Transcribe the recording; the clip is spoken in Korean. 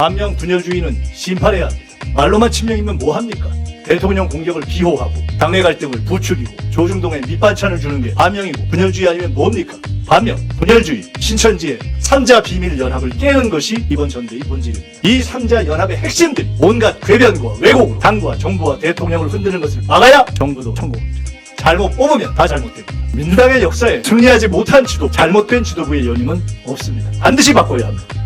반면 분열주의는 심판해야 합니다. 말로만 침명이면 뭐합니까? 대통령 공격을 기호하고 당내 갈등을 부추기고 조중동에 밑반찬을 주는 게 반명이고 분열주의 아니면 뭡니까? 반면 분열주의, 신천지의 삼자 비밀 연합을 깨는 것이 이번 전대의 본질입니다. 이 삼자 연합의 핵심들이 온갖 궤변과 왜곡으로 당과 정부와 대통령을 흔드는 것을 막아야 정부도 성공합니다. 잘못 뽑으면 다 잘못됩니다. 민주당의 역사에 승리하지 못한 지도, 잘못된 지도부의 연임은 없습니다. 반드시 바꿔야 합니다.